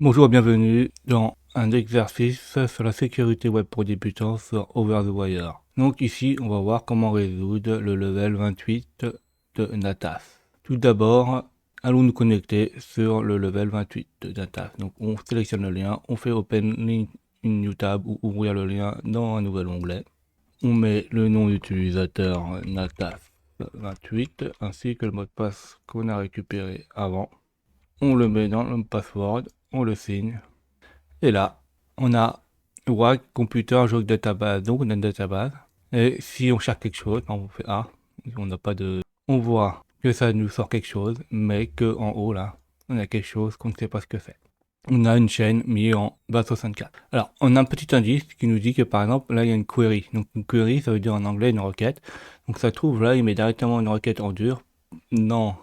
Bonjour et bienvenue dans un exercice sur la sécurité web pour débutants sur Over the Wire. Donc ici, on va voir comment résoudre le level 28 de NATAF. Tout d'abord, allons nous connecter sur le level 28 de NATAF. Donc on sélectionne le lien, on fait Open une new tab ou ouvrir le lien dans un nouvel onglet. On met le nom d'utilisateur NATAF 28 ainsi que le mot de passe qu'on a récupéré avant. On le met dans le password, on le signe. Et là, on a WAG Computer Joke Database, donc on a une database. Et si on cherche quelque chose, on fait A, on n'a pas de... On voit que ça nous sort quelque chose, mais que en haut là, on a quelque chose qu'on ne sait pas ce que c'est. On a une chaîne mise en base 64. Alors, on a un petit indice qui nous dit que par exemple, là il y a une query. Donc une query, ça veut dire en anglais une requête. Donc ça trouve là, il met directement une requête en dur dans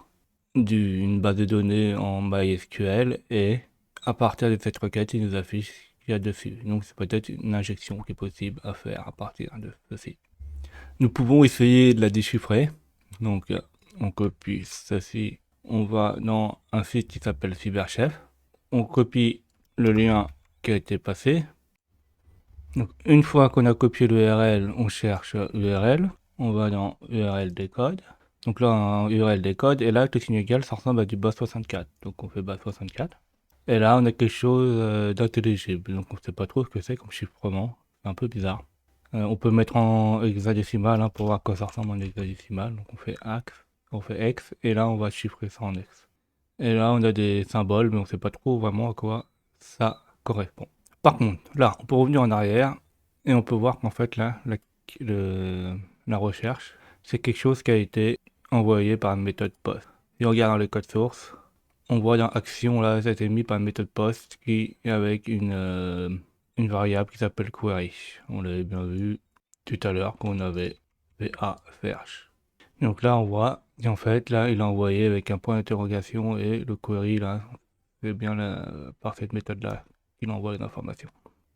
une base de données en MySQL et à partir de cette requête, il nous affiche ce qu'il y a dessus. Donc c'est peut-être une injection qui est possible à faire à partir de ceci. Nous pouvons essayer de la déchiffrer. Donc on copie ceci. On va dans un site qui s'appelle CyberChef. On copie le lien qui a été passé. Donc une fois qu'on a copié l'URL, on cherche l'URL. On va dans URL décode. Donc là, un URL décode, et là, le signe égal, ça ressemble à du base64. Donc on fait base64. Et là, on a quelque chose d'intelligible. Donc on ne sait pas trop ce que c'est comme chiffrement. C'est un peu bizarre. On peut mettre en hexadécimal pour voir à quoi ça ressemble en hexadécimal. Donc on fait ax, on fait hex, et là, on va chiffrer ça en hex. Et là, on a des symboles, mais on ne sait pas trop vraiment à quoi ça correspond. Par contre, là, on peut revenir en arrière, et on peut voir qu'en fait, là, la recherche, c'est quelque chose qui a été envoyé par une méthode post. Si on regarde dans le code source, on voit dans action, là, ça a été mis par une méthode post qui est avec une variable qui s'appelle query. On l'avait bien vu tout à l'heure qu'on avait va search. Donc là, on voit qu'en fait, là, il a envoyé avec un point d'interrogation et le query, là, c'est bien par cette méthode-là qu'il envoie les informations.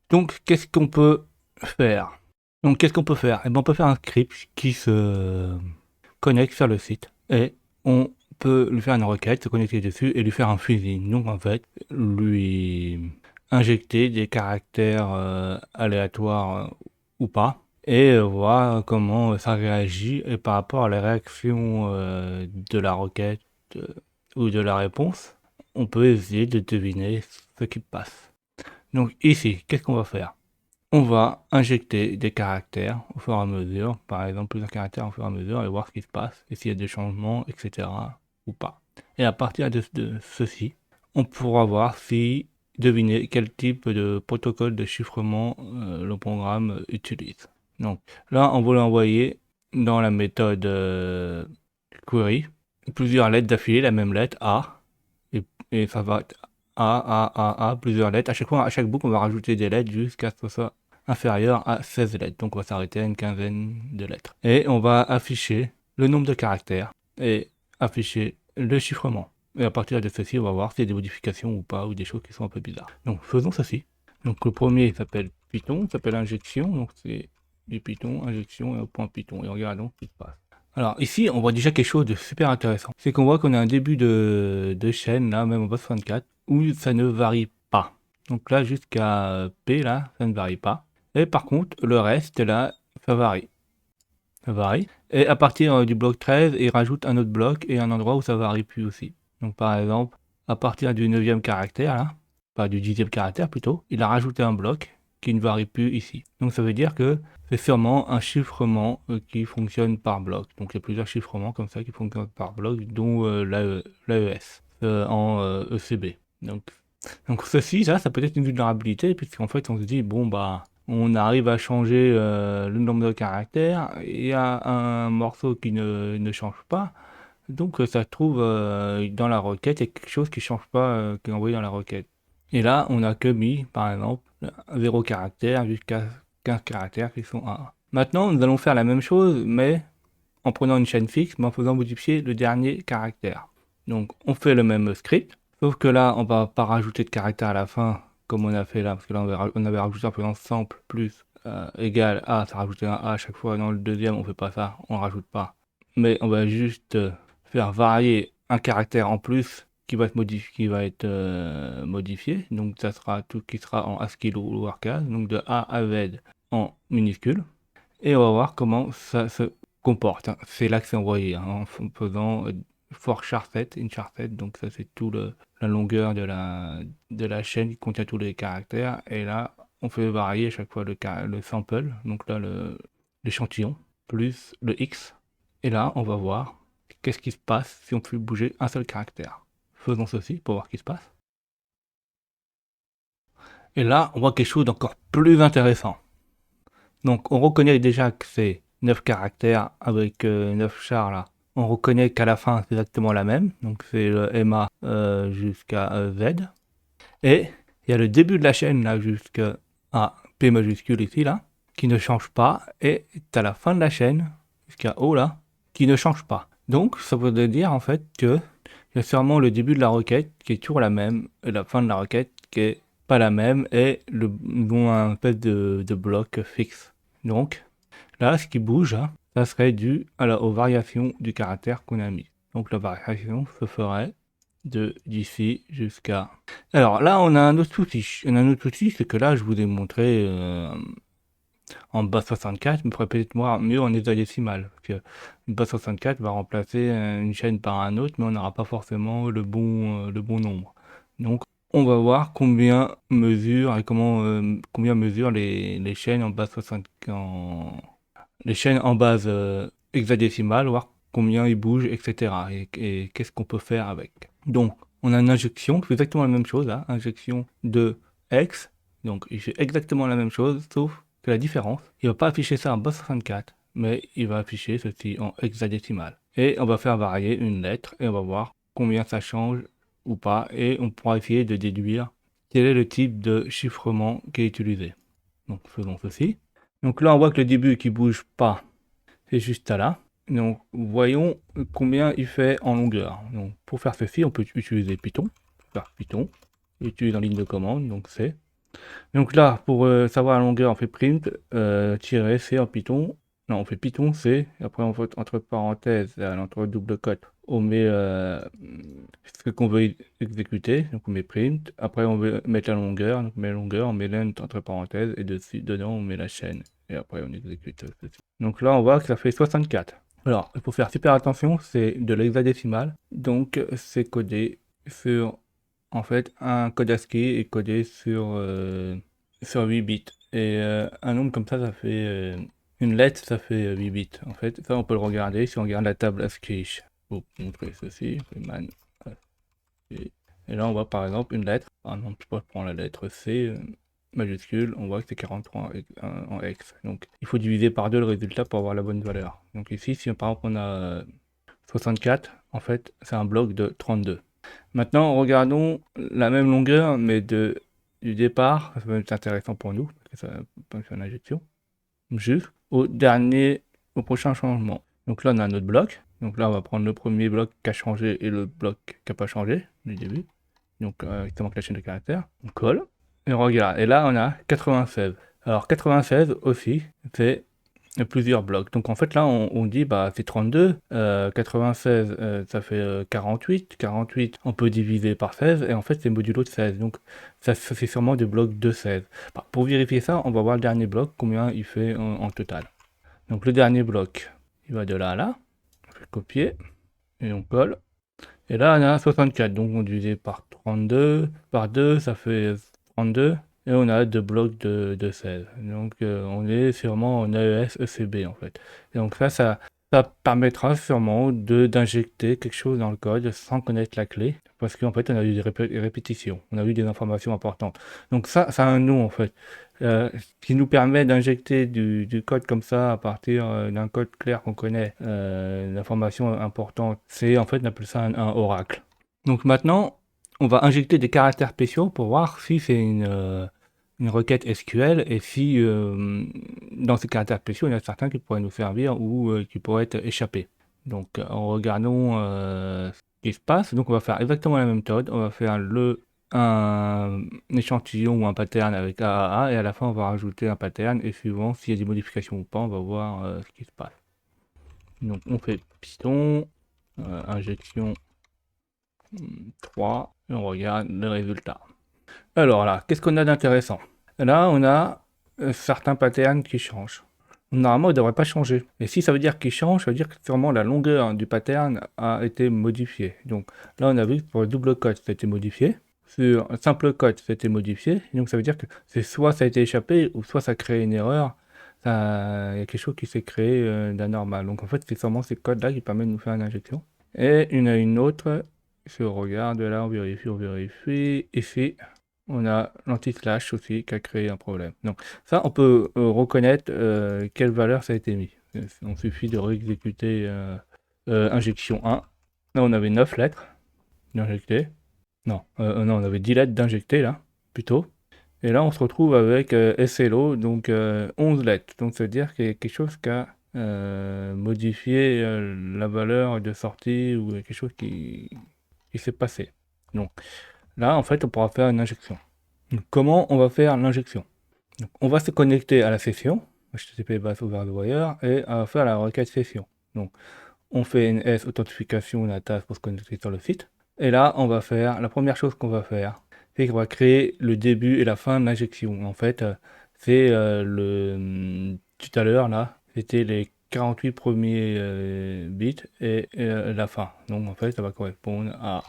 Donc, qu'est-ce qu'on peut faire? Donc, qu'est-ce qu'on peut faire? Eh bien, on peut faire un script qui se connecte sur le site et on peut lui faire une requête, se connecter dessus et lui faire un fuzzing. Donc, en fait, lui injecter des caractères aléatoires ou pas et voir comment ça réagit et par rapport à la réaction de la requête ou de la réponse, on peut essayer de deviner ce qui passe. Donc ici, qu'est-ce qu'on va faire? On va injecter des caractères au fur et à mesure, par exemple plusieurs caractères au fur et à mesure, et voir ce qui se passe, et s'il y a des changements, etc. ou pas. Et à partir de ceci, on pourra voir si deviner quel type de protocole de chiffrement le programme utilise. Donc là, on va l'envoyer dans la méthode query, plusieurs lettres d'affilée, la même lettre A, et ça va être A, plusieurs lettres. À chaque fois, à chaque boucle, on va rajouter des lettres jusqu'à ce que ça soit inférieur à 16 lettres. Donc on va s'arrêter à une quinzaine de lettres. Et on va afficher le nombre de caractères et afficher le chiffrement. Et à partir de ceci, on va voir s'il y a des modifications ou pas, ou des choses qui sont un peu bizarres. Donc faisons ceci. Donc le premier s'appelle Python, s'appelle injection. Donc c'est du Python, injection et un point Python. Et regardons ce qui se passe. Alors ici, on voit déjà quelque chose de super intéressant. C'est qu'on voit qu'on a un début de chaîne, là, même en base 64, où ça ne varie pas. Donc là, jusqu'à P, là, ça ne varie pas. Et par contre, le reste, là, ça varie. Ça varie. Et à partir du bloc 13, il rajoute un autre bloc et un endroit où ça varie plus aussi. Donc par exemple, à partir du 9e caractère, là, pas du 10e caractère plutôt, il a rajouté un bloc qui ne varie plus ici. Donc ça veut dire que c'est sûrement un chiffrement qui fonctionne par bloc. Donc il y a plusieurs chiffrements comme ça qui fonctionnent par bloc, dont l'AES en ECB. Donc ceci, ça peut être une vulnérabilité, puisqu'en fait on se dit, bon bah, on arrive à changer le nombre de caractères, il y a un morceau qui ne change pas, donc ça se trouve dans la requête, il y a quelque chose qui ne change pas, qui est envoyé dans la requête. Et là, on a que mis, par exemple, 0 caractère jusqu'à 15 caractères qui sont 1. Maintenant, nous allons faire la même chose, mais en prenant une chaîne fixe, mais en faisant modifier le dernier caractère. Donc, on fait le même script, sauf que là, on va pas rajouter de caractère à la fin, comme on a fait là, parce que là, on avait rajouté en faisant sample plus égal à, ça rajoutait un A à chaque fois. Dans le deuxième, on fait pas ça, on rajoute pas. Mais on va juste faire varier un caractère en plus qui va être modifié. Donc ça sera tout qui sera en ASCII lowercase, donc de A à Z en minuscule. Et on va voir comment ça se comporte, hein. C'est là que c'est envoyé, hein, en faisant for charset, in charset. Donc ça c'est tout la longueur de la chaîne qui contient tous les caractères. Et là on fait varier à chaque fois le sample, donc là l'échantillon, plus le X. Et là on va voir qu'est-ce qui se passe si on fait bouger un seul caractère. Faisons ceci pour voir ce qui se passe. Et là on voit quelque chose d'encore plus intéressant. Donc on reconnaît déjà que c'est 9 caractères avec 9 chars là. On reconnaît qu'à la fin c'est exactement la même. Donc c'est le MA jusqu'à Z. Et il y a le début de la chaîne là jusqu'à P majuscule ici là, qui ne change pas. Et tu as la fin de la chaîne jusqu'à O là, qui ne change pas. Donc ça veut dire en fait que il y a sûrement le début de la requête qui est toujours la même et la fin de la requête qui est pas la même et un espèce de bloc fixe. Donc là, ce qui bouge, hein, ça serait dû aux variations du caractère qu'on a mis. Donc la variation se ferait d'ici jusqu'à... Alors là, on a un autre souci. C'est que là, je vous ai montré en base 64, mais pourrait peut-être mieux en hexadécimal. Parce que une base 64 va remplacer une chaîne par un autre, mais on n'aura pas forcément le bon nombre. Donc on va voir combien mesure et combien mesure les chaînes en base 64, les chaînes en base hexadécimale, voir combien ils bougent, etc. Et qu'est-ce qu'on peut faire avec. Donc on a une injection qui fait exactement la même chose, hein, injection de hex. Donc il fait exactement la même chose, sauf que la différence, il va pas afficher ça en base 64, mais il va afficher ceci en hexadécimal. Et on va faire varier une lettre et on va voir combien ça change ou pas, et on pourra essayer de déduire quel est le type de chiffrement qui est utilisé. Donc faisons ceci. Donc là on voit que le début qui bouge pas, c'est juste à là. Donc voyons combien il fait en longueur. Donc pour faire ceci, on peut utiliser Python. Faire Python, utilise en ligne de commande, donc c'est. Donc là, pour savoir la longueur, on fait print -c en Python. Non, on fait Python C, et après on fait entre parenthèses, entre double cote, on met ce qu'on veut exécuter, donc on met print. Après on veut mettre la longueur, donc on met la longueur, on met length entre parenthèses, et dedans on met la chaîne. Et après on exécute ceci. Donc là on voit que ça fait 64. Alors, il faut faire super attention, c'est de l'hexadécimal, donc c'est codé sur, en fait, un code ASCII est codé sur 8 bits. Et un nombre comme ça fait... une lettre, ça fait 8 bits. En fait, ça, on peut le regarder si on regarde la table ASCII. Pour montrer ceci, man. Et là, on voit par exemple une lettre. Par exemple, je prends la lettre C majuscule, on voit que c'est 43 en hex. Donc, il faut diviser par 2 le résultat pour avoir la bonne valeur. Donc ici, si par exemple on a 64, en fait, c'est un bloc de 32. Maintenant, regardons la même longueur, mais du départ, ça va être intéressant pour nous, parce que ça va faire une injection, au prochain changement. Donc là, on a un autre bloc. Donc là, on va prendre le premier bloc qui a changé et le bloc qui n'a pas changé du début. Donc, il manque la chaîne de caractères. On colle. Et on regarde. Et là, on a 96. Alors, 96 aussi, c'est plusieurs blocs. Donc en fait là on dit bah c'est 32, 96 ça fait 48, 48 on peut diviser par 16 et en fait c'est modulo de 16. Donc ça fait sûrement des blocs de 16. Bah, pour vérifier ça, on va voir le dernier bloc, combien il fait en total. Donc le dernier bloc, il va de là à là. On fait copier et on colle. Et là on a 64, donc on divise par 32, par 2 ça fait 32. Et on a deux blocs de 16. Donc on est sûrement en AES ECB en fait. Et donc ça permettra sûrement d'injecter quelque chose dans le code sans connaître la clé. Parce qu'en fait on a eu des répétitions, on a eu des informations importantes. Donc ça a un nom en fait. Qui nous permet d'injecter du code comme ça à partir d'un code clair qu'on connaît, d'informations importantes. C'est en fait on appelle ça un oracle. Donc maintenant on va injecter des caractères spéciaux pour voir si c'est une requête SQL et si dans ces caractères spéciaux, il y en a certains qui pourraient nous servir ou qui pourraient être échappés. Donc regardons ce qui se passe. Donc on va faire exactement la même méthode. On va faire un échantillon ou un pattern avec AAA et à la fin on va rajouter un pattern et suivant s'il y a des modifications ou pas, on va voir ce qui se passe. Donc on fait Python, injection 3, et on regarde le résultat. Alors là, qu'est-ce qu'on a d'intéressant? Là, on a certains patterns qui changent. Normalement, il ne devrait pas changer. Et si ça veut dire qu'il change, ça veut dire que sûrement la longueur du pattern a été modifiée. Donc là, on a vu que pour le double cut, ça a été modifié. Sur un simple cut, ça a été modifié. Donc ça veut dire que c'est soit ça a été échappé, ou soit ça crée une erreur. Il y a quelque chose qui s'est créé d'anormal. Donc en fait, c'est sûrement ces codes-là qui permettent de nous faire une injection. Et il y en a une autre. Si on regarde là, on vérifie. Ici, on a l'anti-slash aussi qui a créé un problème. Donc ça, on peut reconnaître quelle valeur ça a été mis. Il suffit de réexécuter injection 1. Là, on avait 9 lettres d'injecter. Non, non, on avait 10 lettres d'injecter là, plutôt. Et là, on se retrouve avec SLO, donc 11 lettres. Donc ça veut dire qu'il y a quelque chose qui a modifié la valeur de sortie ou quelque chose qui s'est passé. Donc là, en fait, on pourra faire une injection. Donc, comment on va faire l'injection? On va se connecter à la session, HTTP base over the wire, et on va faire la requête session. Donc, on fait une S authentification NATAS pour se connecter sur le site. Et là, on va faire, la première chose qu'on va faire, c'est qu'on va créer le début et la fin de l'injection. En fait, c'est tout à l'heure, là, c'était les 48 premiers bits et la fin. Donc, en fait, ça va correspondre à...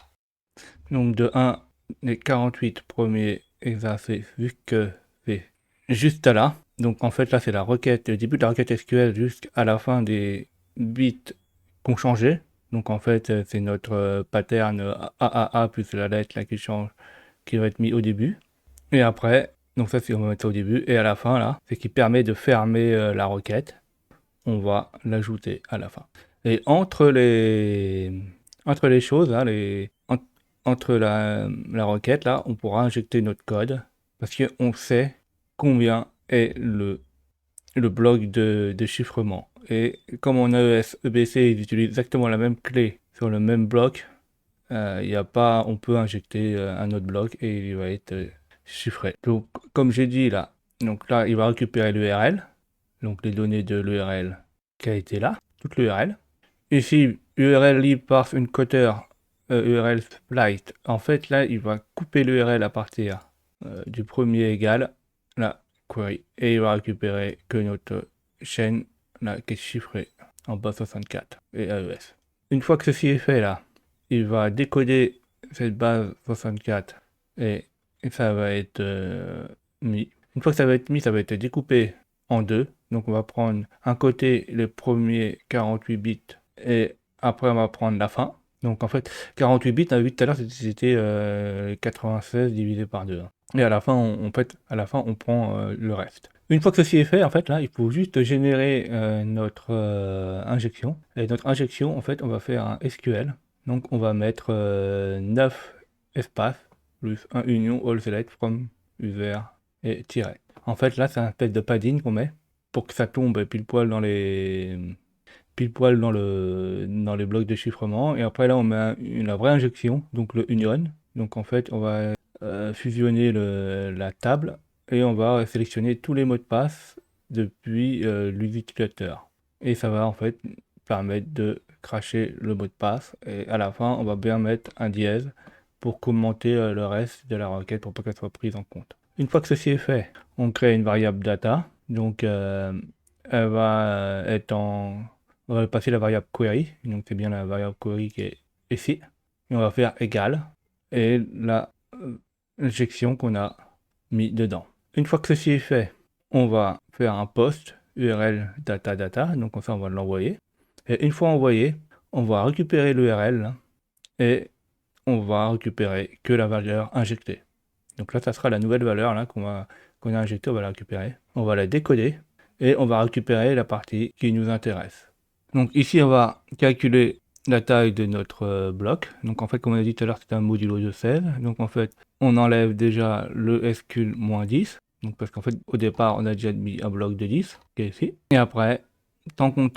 Donc, de 1, les 48 premiers exercices, vu que c'est juste là. Donc, en fait, là, c'est la requête, le début de la requête SQL jusqu'à la fin des bits qu'on changeait. Donc en fait, c'est notre pattern AAA plus la lettre là qui change, qui va être mis au début. Et après, donc ça, on va mettre ça au début. Et à la fin, là, c'est qui permet de fermer la requête. On va l'ajouter à la fin. Et entre les choses, là, entre la requête, là, on pourra injecter notre code. Parce qu'on sait combien est le bloc de chiffrement. Et comme en AES, EBC, ils utilisent exactement la même clé sur le même bloc, on peut injecter un autre bloc et il va être chiffré. Donc, comme j'ai dit là, donc là, il va récupérer l'URL, donc les données de l'URL qui a été là, toute l'URL. Ici, URL lib parse une coteur URL split. En fait, là, il va couper l'URL à partir du premier égal, là, query, et il va récupérer que notre chaîne là, qui est chiffrée en base 64 et AES. Une fois que ceci est fait là, il va décoder cette base 64 et ça va être mis. Une fois que ça va être mis, ça va être découpé en deux. Donc on va prendre un côté les premiers 48 bits et après on va prendre la fin. Donc en fait 48 bits, on a vu tout à l'heure c'était 96 divisé par 2. Et à la fin, on prend le reste. Une fois que ceci est fait, en fait, là, il faut juste générer notre injection. Et notre injection, en fait, on va faire un SQL. Donc, on va mettre 9 espaces plus un union all select from user et tiret. En fait, là, c'est un espèce de padding qu'on met pour que ça tombe pile poil dans les blocs de chiffrement. Et après, là, on met la vraie injection, donc le union. Donc, en fait, on va fusionner la table et on va sélectionner tous les mots de passe depuis l'utilisateur. Et ça va en fait permettre de cracher le mot de passe. Et à la fin, on va bien mettre un dièse pour commenter le reste de la requête pour pas qu'elle soit prise en compte. Une fois que ceci est fait, on crée une variable data. Donc elle va être on va passer la variable query. Donc c'est bien la variable query qui est ici. Et on va faire égal. Et la injection qu'on a mis dedans. Une fois que ceci est fait, on va faire un post URL data data, donc ça on va l'envoyer. Et une fois envoyé, on va récupérer l'URL et on va récupérer que la valeur injectée. Donc là, ça sera la nouvelle valeur là qu'on a injectée, on va la récupérer. On va la décoder et on va récupérer la partie qui nous intéresse. Donc ici, on va calculer la taille de notre bloc. Donc en fait, comme on a dit tout à l'heure, c'est un modulo de 16. Donc en fait, on enlève déjà le SQL-10. Donc parce qu'en fait, au départ, on a déjà mis un bloc de 10, qui est ici. Et après, tant qu'on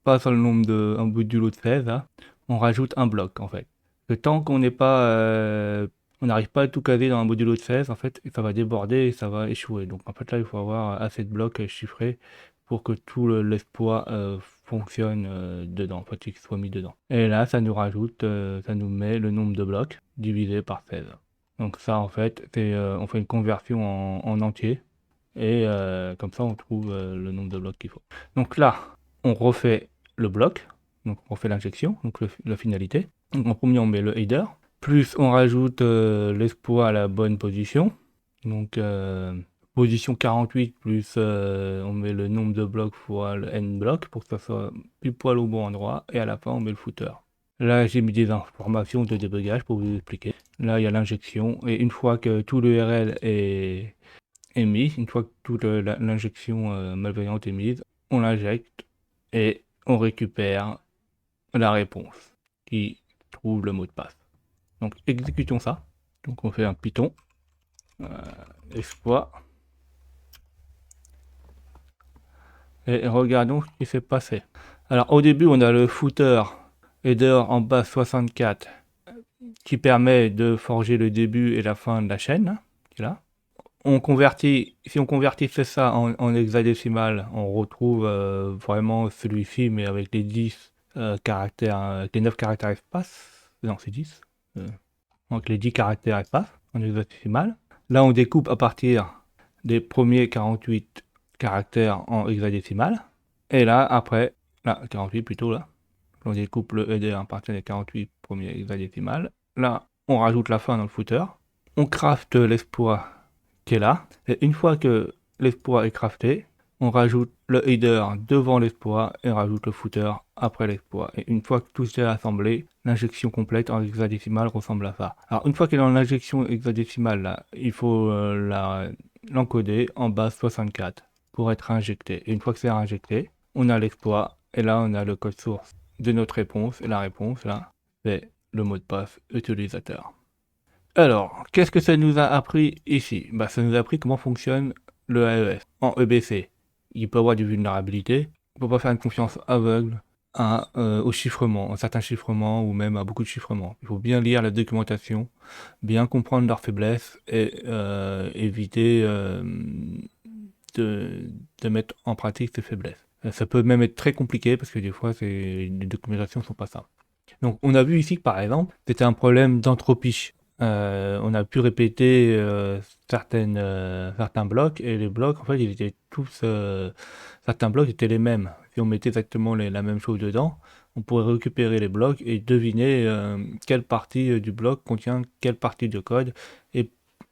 passe le nombre de un modulo de 16, là, on rajoute un bloc en fait. Que tant qu'on n'est pas... on n'arrive pas à tout caser dans un modulo de 16, en fait, ça va déborder et ça va échouer. Donc en fait là, il faut avoir assez de blocs chiffrés pour que tout l'exploit fonctionne dedans, faut qu'il soit mis dedans. Et là, ça nous rajoute, ça nous met le nombre de blocs divisé par 16. Donc ça, en fait, c'est on fait une conversion en entier. Et comme ça, on trouve le nombre de blocs qu'il faut. Donc là, on refait le bloc. Donc on refait l'injection, donc la finalité. Donc en premier, on met le header. Plus on rajoute l'exploit à la bonne position. Donc position 48 plus on met le nombre de blocs fois le n bloc pour que ça soit pile poil au bon endroit. Et à la fin, on met le footer. Là, j'ai mis des informations de débugage pour vous expliquer. Là, il y a l'injection. Et une fois que tout l'URL est mis, une fois que toute l'injection malveillante est mise, on l'injecte et on récupère la réponse qui trouve le mot de passe. Donc exécutons ça. Donc on fait un Python, exploit, et regardons ce qui s'est passé. Alors au début, on a le footer header en base 64 qui permet de forger le début et la fin de la chaîne, qui est là. Si on convertissait ça en hexadécimal, on retrouve vraiment celui-ci, mais avec les 10 caractères, avec les 9 caractères espace. Non, c'est 10. Donc les 10 caractères espace en hexadécimal. Là, on découpe à partir des premiers 48 caractères en hexadécimal. Et là, après, là, 48 plutôt, là, on découpe le header à partir des 48 premiers hexadécimales. Là, on rajoute la fin dans le footer. On crafte l'exploit qui est là. Et une fois que l'exploit est crafté, on rajoute le header devant l'exploit et on rajoute le footer après l'exploit. Et une fois que tout est assemblé, l'injection complète en hexadécimal ressemble à ça. Alors une fois qu'elle est dans l'injection hexadécimale, là, il faut l'encoder en base 64 pour être injecté. Et une fois que c'est injecté, on a l'exploit et là on a le code source de notre réponse. Et la réponse là, c'est le mot de passe utilisateur. Alors, qu'est-ce que ça nous a appris ici? Ça nous a appris comment fonctionne le AES en EBC. Il peut avoir des vulnérabilités, on ne peut pas faire une confiance aveugle au chiffrement, à certains chiffrements ou même à beaucoup de chiffrements. Il faut bien lire la documentation, bien comprendre leurs faiblesses et éviter de mettre en pratique ces faiblesses. Ça peut même être très compliqué parce que des fois les documentations ne sont pas simples. Donc on a vu ici que par exemple, c'était un problème d'entropie. On a pu répéter certains blocs et les blocs en fait ils étaient tous certains blocs étaient les mêmes. Si on mettait exactement la même chose dedans, on pourrait récupérer les blocs et deviner quelle partie du bloc contient quelle partie de code et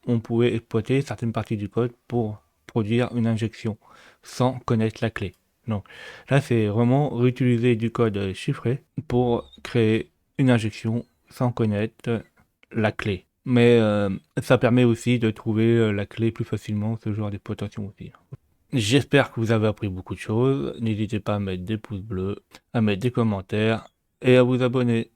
on pouvait exploiter certaines parties du code pour produire une injection sans connaître la clé. Donc là c'est vraiment réutiliser du code chiffré pour créer une injection sans connaître la clé. Mais ça permet aussi de trouver la clé plus facilement, ce genre d'exploitation aussi. J'espère que vous avez appris beaucoup de choses. N'hésitez pas à mettre des pouces bleus, à mettre des commentaires et à vous abonner.